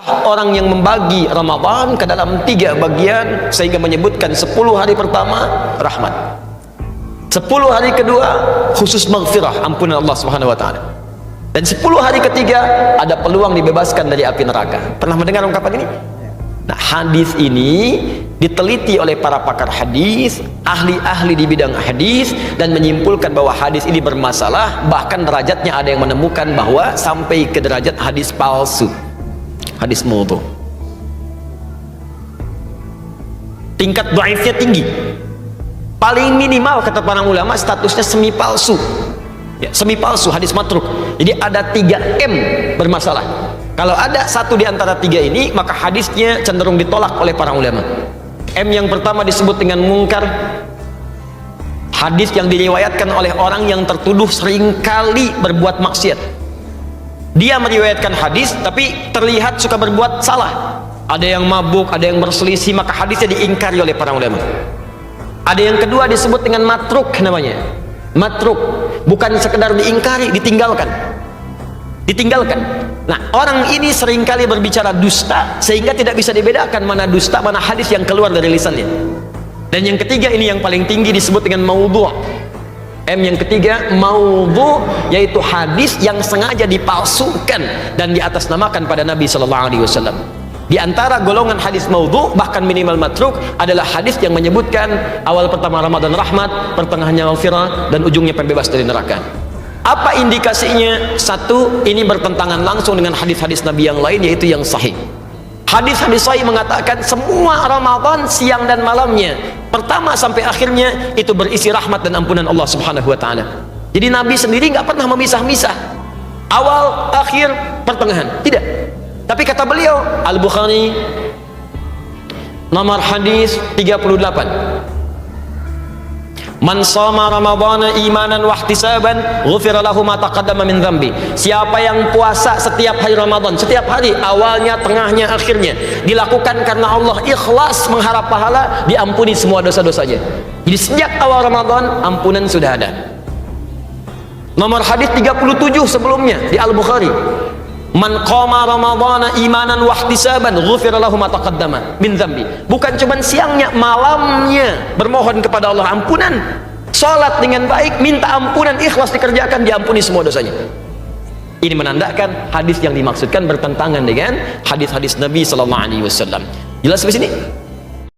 Orang yang membagi Ramadan ke dalam 3 bagian sehingga menyebutkan 10 hari pertama rahmat, 10 hari kedua khusus maghfirah, ampunan Allah Subhanahu wa taala, dan 10 hari ketiga ada peluang dibebaskan dari api neraka. Pernah mendengar ungkapan ini? Nah, hadis ini diteliti oleh para pakar hadis, ahli-ahli di bidang hadis, dan menyimpulkan bahwa hadis ini bermasalah. Bahkan derajatnya ada yang menemukan bahwa sampai ke derajat hadis palsu, hadis maudhu. Tingkat dhaifnya tinggi. Paling minimal kata para ulama statusnya semi palsu. Ya, semi palsu, hadis matruk. Jadi ada 3M bermasalah. Kalau ada satu di antara 3 ini, maka hadisnya cenderung ditolak oleh para ulama. M yang pertama disebut dengan mungkar. Hadis yang diriwayatkan oleh orang yang tertuduh seringkali berbuat maksiat. Dia meriwayatkan hadis tapi terlihat suka berbuat salah. Ada yang mabuk, ada yang berselisih, maka hadisnya diingkari oleh para ulama. Ada yang kedua disebut dengan matruk namanya. Matruk, bukan sekedar diingkari, ditinggalkan. Nah, orang ini seringkali berbicara dusta sehingga tidak bisa dibedakan mana dusta, mana hadis yang keluar dari lisannya. Dan yang ketiga ini yang paling tinggi disebut dengan maudhu'. M yang ketiga maudhu', yaitu hadis yang sengaja dipalsukan dan diatasnamakan pada Nabi sallallahu alaihi wasallam. Di antara golongan hadis maudhu', bahkan minimal matruk, adalah hadis yang menyebutkan awal pertama Ramadan rahmat, pertengahannya maghfirah, dan ujungnya pembebas dari neraka. Apa indikasinya? Satu, ini bertentangan langsung dengan hadis-hadis Nabi yang lain, yaitu yang sahih. Hadis-hadis sahih mengatakan semua Ramadan siang dan malamnya, pertama sampai akhirnya, itu berisi rahmat dan ampunan Allah Subhanahu wa taala. Jadi Nabi sendiri nggak pernah memisah-misah awal, akhir, pertengahan, tidak. Tapi kata beliau, Al-Bukhari nomor hadis 38, man shoma ramadhana imanan wa ihtisaban ghufira lahu ma taqaddama min dzambi. Siapa yang puasa setiap hari Ramadan, setiap hari, awalnya, tengahnya, akhirnya, dilakukan karena Allah, ikhlas mengharap pahala, diampuni semua dosa-dosanya. Jadi sejak awal Ramadan ampunan sudah ada. Nomor hadis 37 sebelumnya di Al-Bukhari, man qama ramadhana imanan wa ihtisaban ghufira lahu ma taqaddama min dzambi. Bukan cuma siangnya, malamnya bermohon kepada Allah ampunan, salat dengan baik, minta ampunan, ikhlas dikerjakan, diampuni semua dosanya. Ini menandakan hadis yang dimaksudkan bertentangan dengan hadis-hadis Nabi sallallahu alaihi wasallam. Jelas di sini?